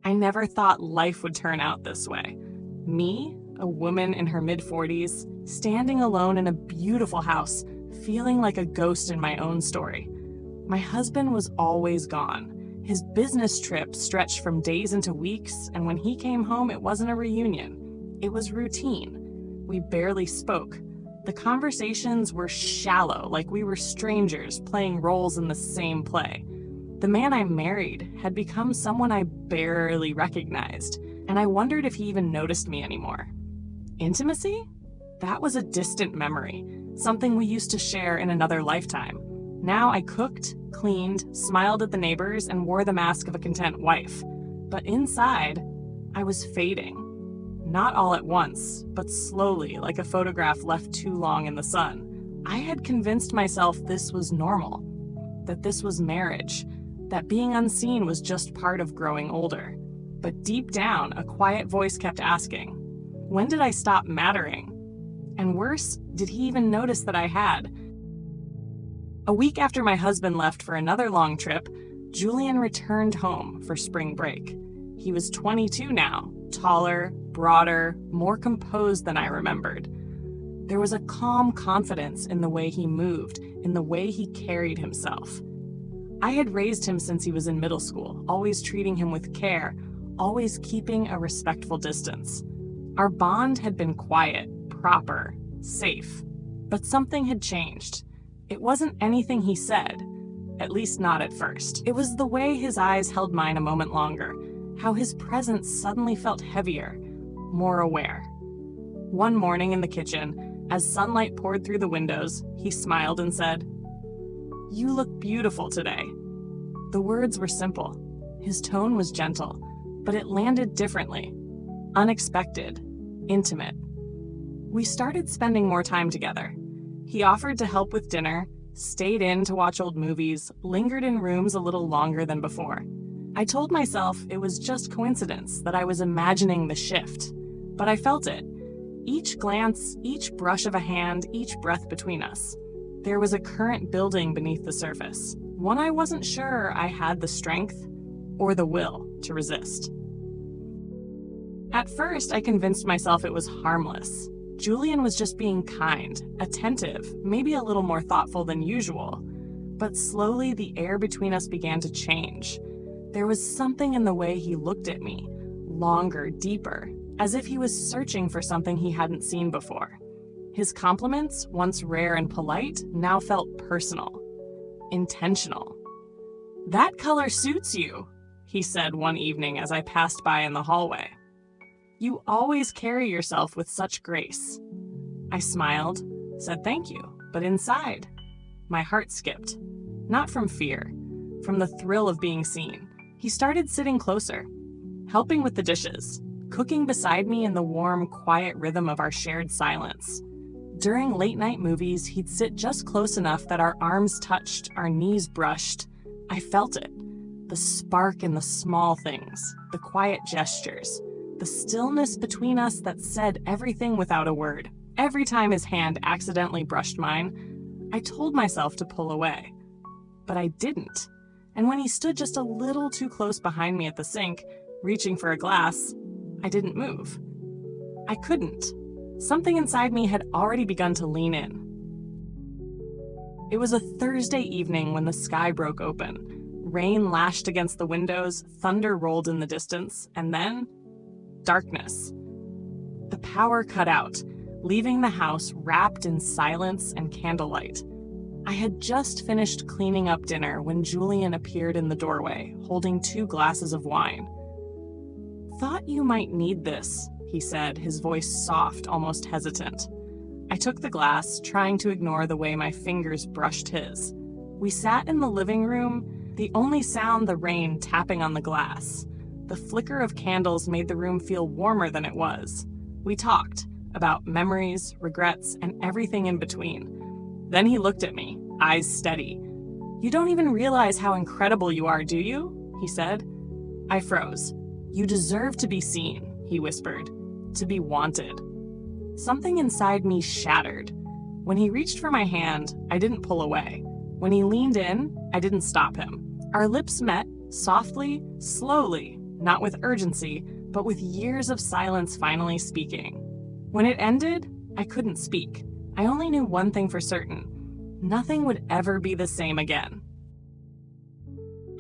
I never thought life would turn out this way. Me, a woman in her mid-40s, standing alone in a beautiful house, feeling like a ghost in my own story. My husband was always gone. His business trip stretched from days into weeks, and when he came home, it wasn't a reunion. It was routine. We barely spoke. The conversations were shallow, like we were strangers playing roles in the same play. The man I married had become someone I barely recognized, and I wondered if he even noticed me anymore. Intimacy? That was a distant memory, something we used to share in another lifetime. Now I cooked, cleaned, smiled at the neighbors, and wore the mask of a content wife. But inside, I was fading. Not all at once, but slowly, like a photograph left too long in the sun. I had convinced myself this was normal, that this was marriage, that being unseen was just part of growing older. But deep down, a quiet voice kept asking, when did I stop mattering? And worse, did he even notice that I had? A week after my husband left for another long trip, Julian returned home for spring break. He was 22 now, taller, broader, more composed than I remembered. There was a calm confidence in the way he moved, in the way he carried himself. I had raised him since he was in middle school, always treating him with care, always keeping a respectful distance. Our bond had been quiet, proper, safe, but something had changed. It wasn't anything he said, at least not at first. It was the way his eyes held mine a moment longer, how his presence suddenly felt heavier, more aware. One morning in the kitchen, as sunlight poured through the windows, he smiled and said, "You look beautiful today." The words were simple. His tone was gentle, but it landed differently. Unexpected, intimate. We started spending more time together. He offered to help with dinner, stayed in to watch old movies, lingered in rooms a little longer than before. I told myself it was just coincidence, that I was imagining the shift, but I felt it. Each glance, each brush of a hand, each breath between us. There was a current building beneath the surface, one I wasn't sure I had the strength or the will to resist. At first, I convinced myself it was harmless. Julian was just being kind, attentive, maybe a little more thoughtful than usual. But slowly, the air between us began to change. There was something in the way he looked at me, longer, deeper, as if he was searching for something he hadn't seen before. His compliments, once rare and polite, now felt personal, intentional. "That color suits you," he said one evening as I passed by in the hallway. "You always carry yourself with such grace." I smiled, said thank you, but inside, my heart skipped. Not from fear, from the thrill of being seen. He started sitting closer, helping with the dishes, cooking beside me in the warm, quiet rhythm of our shared silence. During late-night movies, he'd sit just close enough that our arms touched, our knees brushed. I felt it. The spark in the small things, the quiet gestures, the stillness between us that said everything without a word. Every time his hand accidentally brushed mine, I told myself to pull away. But I didn't. And when he stood just a little too close behind me at the sink, reaching for a glass, I didn't move. I couldn't. Something inside me had already begun to lean in. It was a Thursday evening when the sky broke open. Rain lashed against the windows, thunder rolled in the distance, and then darkness. The power cut out, leaving the house wrapped in silence and candlelight. I had just finished cleaning up dinner when Julian appeared in the doorway, holding 2 glasses of wine. "Thought you might need this," he said, his voice soft, almost hesitant. I took the glass, trying to ignore the way my fingers brushed his. We sat in the living room, the only sound the rain tapping on the glass. The flicker of candles made the room feel warmer than it was. We talked about memories, regrets, and everything in between. Then he looked at me, eyes steady. "You don't even realize how incredible you are, do you?" he said. I froze. "You deserve to be seen," he whispered, "to be wanted." Something inside me shattered. When he reached for my hand, I didn't pull away. When he leaned in, I didn't stop him. Our lips met, softly, slowly, not with urgency, but with years of silence finally speaking. When it ended, I couldn't speak. I only knew one thing for certain: nothing would ever be the same again.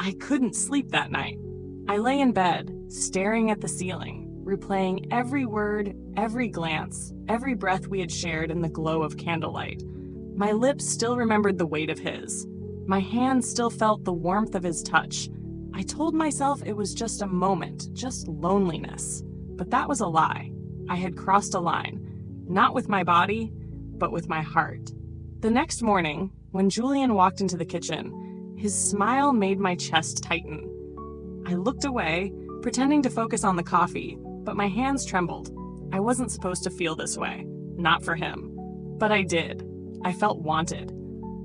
I couldn't sleep that night. I lay in bed, staring at the ceiling, replaying every word, every glance, every breath we had shared in the glow of candlelight. My lips still remembered the weight of his. My hands still felt the warmth of his touch. I told myself it was just a moment, just loneliness. But that was a lie. I had crossed a line, not with my body, but with my heart. The next morning, when Julian walked into the kitchen, his smile made my chest tighten. I looked away, pretending to focus on the coffee, but my hands trembled. I wasn't supposed to feel this way, not for him. But I did. I felt wanted,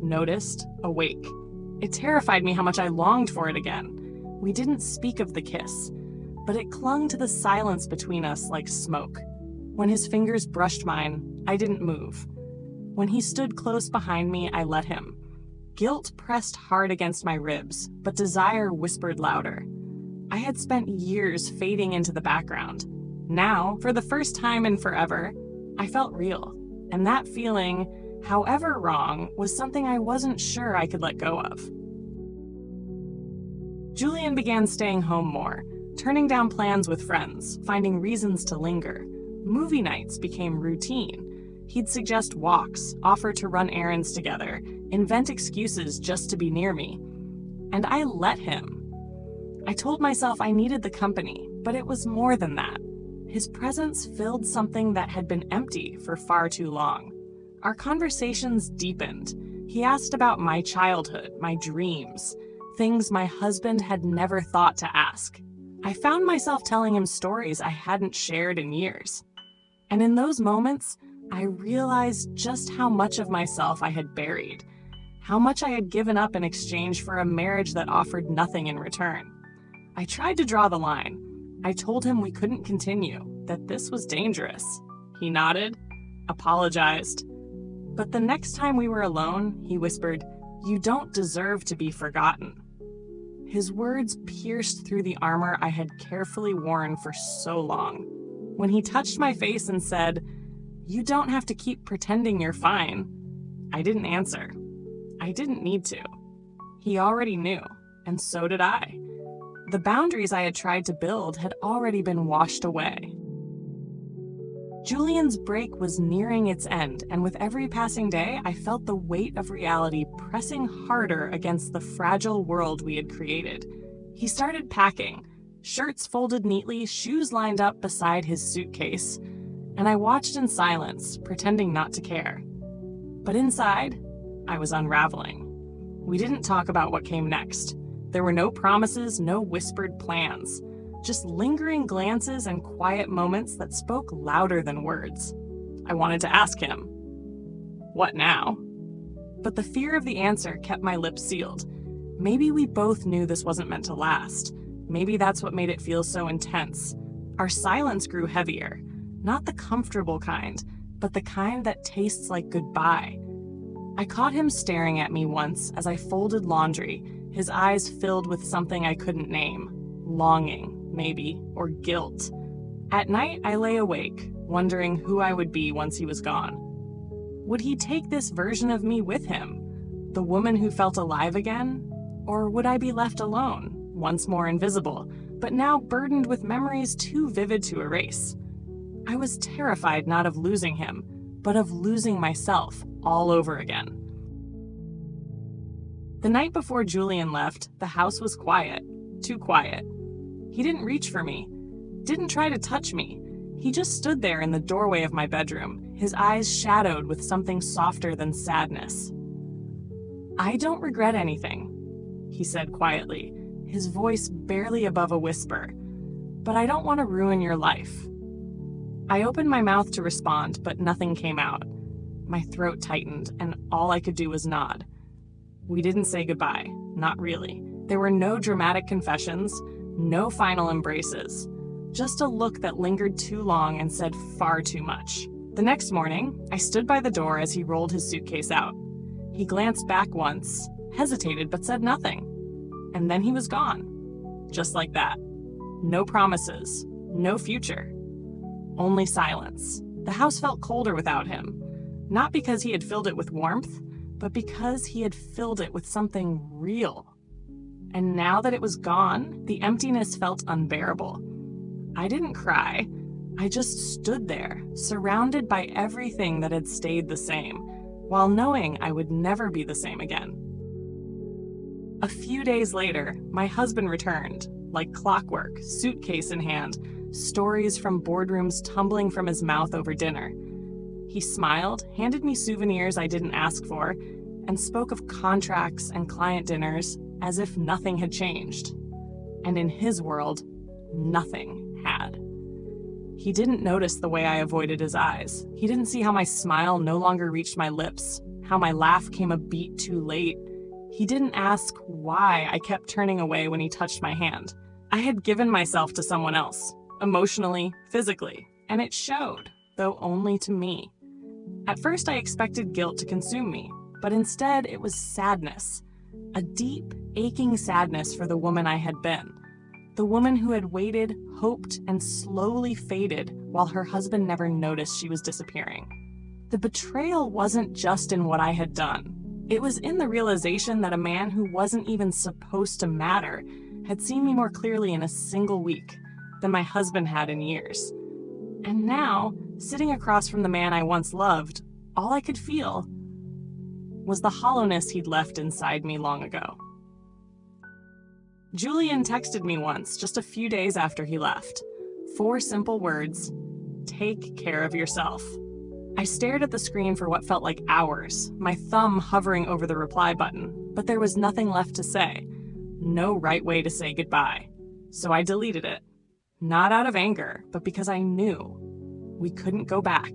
noticed, awake. It terrified me how much I longed for it again. We didn't speak of the kiss, but it clung to the silence between us like smoke. When his fingers brushed mine, I didn't move. When he stood close behind me, I let him. Guilt pressed hard against my ribs, but desire whispered louder. I had spent years fading into the background. Now, for the first time in forever, I felt real. And that feeling, however wrong, was something I wasn't sure I could let go of. Julian began staying home more, turning down plans with friends, finding reasons to linger. Movie nights became routine. He'd suggest walks, offer to run errands together, invent excuses just to be near me. And I let him. I told myself I needed the company, but it was more than that. His presence filled something that had been empty for far too long. Our conversations deepened. He asked about my childhood, my dreams, things my husband had never thought to ask. I found myself telling him stories I hadn't shared in years. And in those moments, I realized just how much of myself I had buried, how much I had given up in exchange for a marriage that offered nothing in return. I tried to draw the line. I told him we couldn't continue, that this was dangerous. He nodded, apologized. But the next time we were alone, he whispered, "You don't deserve to be forgotten." His words pierced through the armor I had carefully worn for so long. When he touched my face and said, "You don't have to keep pretending you're fine," I didn't answer. I didn't need to. He already knew, and so did I. The boundaries I had tried to build had already been washed away. Julian's break was nearing its end, and with every passing day, I felt the weight of reality pressing harder against the fragile world we had created. He started packing, shirts folded neatly, shoes lined up beside his suitcase, and I watched in silence, pretending not to care. But inside, I was unraveling. We didn't talk about what came next. There were no promises, no whispered plans. Just lingering glances and quiet moments that spoke louder than words. I wanted to ask him, "What now?" But the fear of the answer kept my lips sealed. Maybe we both knew this wasn't meant to last. Maybe that's what made it feel so intense. Our silence grew heavier, not the comfortable kind, but the kind that tastes like goodbye. I caught him staring at me once as I folded laundry, his eyes filled with something I couldn't name. Longing, maybe, or guilt. At night, I lay awake, wondering who I would be once he was gone. Would he take this version of me with him, the woman who felt alive again? Or would I be left alone, once more invisible, but now burdened with memories too vivid to erase? I was terrified not of losing him, but of losing myself all over again. The night before Julian left, the house was quiet, too quiet. He didn't reach for me, didn't try to touch me. He just stood there in the doorway of my bedroom, his eyes shadowed with something softer than sadness. "I don't regret anything," he said quietly, his voice barely above a whisper, "but I don't want to ruin your life." I opened my mouth to respond, but nothing came out. My throat tightened, and all I could do was nod. We didn't say goodbye, not really. There were no dramatic confessions, no final embraces. Just a look that lingered too long and said far too much. The next morning, I stood by the door as he rolled his suitcase out. He glanced back once, hesitated but said nothing. And then he was gone. Just like that. No promises, no future. Only silence. The house felt colder without him, not because he had filled it with warmth, but because he had filled it with something real. And now that it was gone, the emptiness felt unbearable. I didn't cry. I just stood there, surrounded by everything that had stayed the same, while knowing I would never be the same again. A few days later, my husband returned, like clockwork, suitcase in hand, stories from boardrooms tumbling from his mouth over dinner. He smiled, handed me souvenirs I didn't ask for, and spoke of contracts and client dinners as if nothing had changed. And in his world, nothing had. He didn't notice the way I avoided his eyes. He didn't see how my smile no longer reached my lips, how my laugh came a beat too late. He didn't ask why I kept turning away when he touched my hand. I had given myself to someone else, emotionally, physically, and it showed, though only to me. At first, I expected guilt to consume me, but instead it was sadness. A deep, aching sadness for the woman I had been. The woman who had waited, hoped, and slowly faded while her husband never noticed she was disappearing. The betrayal wasn't just in what I had done. It was in the realization that a man who wasn't even supposed to matter had seen me more clearly in a single week than my husband had in years. And now, sitting across from the man I once loved, all I could feel was the hollowness he'd left inside me long ago. Julian texted me once, just a few days after he left. 4 simple words: take care of yourself. I stared at the screen for what felt like hours, my thumb hovering over the reply button, but there was nothing left to say. No right way to say goodbye. So I deleted it. Not out of anger, but because I knew we couldn't go back.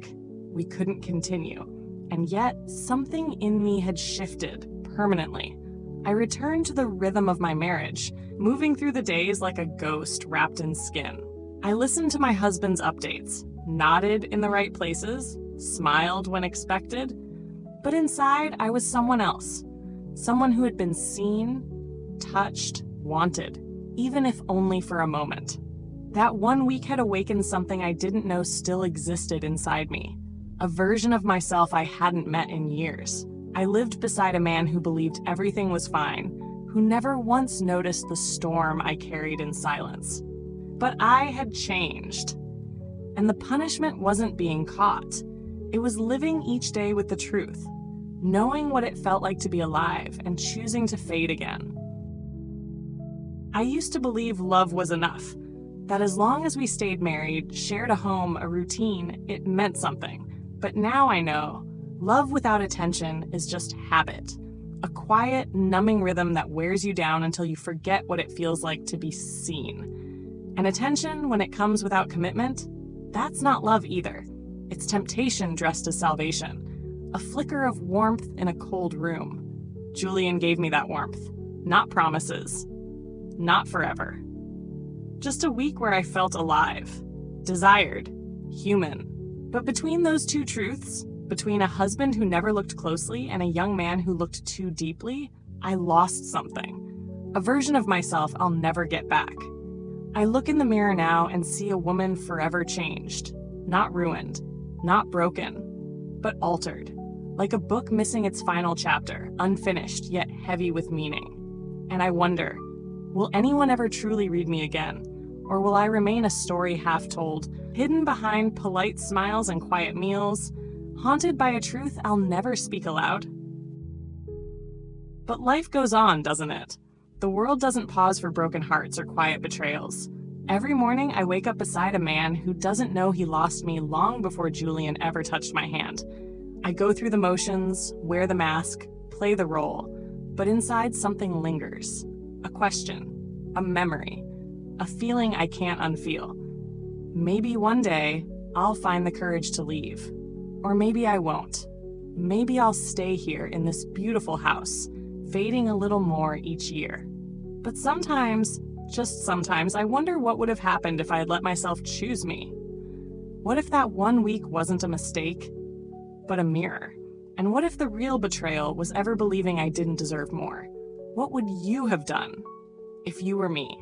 We couldn't continue. And yet, something in me had shifted permanently. I returned to the rhythm of my marriage, moving through the days like a ghost wrapped in skin. I listened to my husband's updates, nodded in the right places, smiled when expected, but inside I was someone else. Someone who had been seen, touched, wanted, even if only for a moment. That 1 week had awakened something I didn't know still existed inside me. A version of myself I hadn't met in years. I lived beside a man who believed everything was fine, who never once noticed the storm I carried in silence. But I had changed. And the punishment wasn't being caught. It was living each day with the truth, knowing what it felt like to be alive and choosing to fade again. I used to believe love was enough, that as long as we stayed married, shared a home, a routine, it meant something. But now I know, love without attention is just habit. A quiet, numbing rhythm that wears you down until you forget what it feels like to be seen. And attention, when it comes without commitment, that's not love either. It's temptation dressed as salvation. A flicker of warmth in a cold room. Julian gave me that warmth. Not promises. Not forever. Just a week where I felt alive, desired, human. But between those two truths, between a husband who never looked closely and a young man who looked too deeply, I lost something. A version of myself I'll never get back. I look in the mirror now and see a woman forever changed. Not ruined, not broken, but altered. Like a book missing its final chapter, unfinished yet heavy with meaning. And I wonder, will anyone ever truly read me again? Or will I remain a story half told, hidden behind polite smiles and quiet meals, haunted by a truth I'll never speak aloud? But life goes on, doesn't it? The world doesn't pause for broken hearts or quiet betrayals. Every morning I wake up beside a man who doesn't know he lost me long before Julian ever touched my hand. I go through the motions, wear the mask, play the role, but inside something lingers. A question, a memory, a feeling I can't unfeel. Maybe one day I'll find the courage to leave. Or maybe I won't. Maybe I'll stay here in this beautiful house, fading a little more each year. But sometimes, just sometimes, I wonder what would have happened if I had let myself choose me. What if that 1 week wasn't a mistake, but a mirror? And what if the real betrayal was ever believing I didn't deserve more? What would you have done if you were me?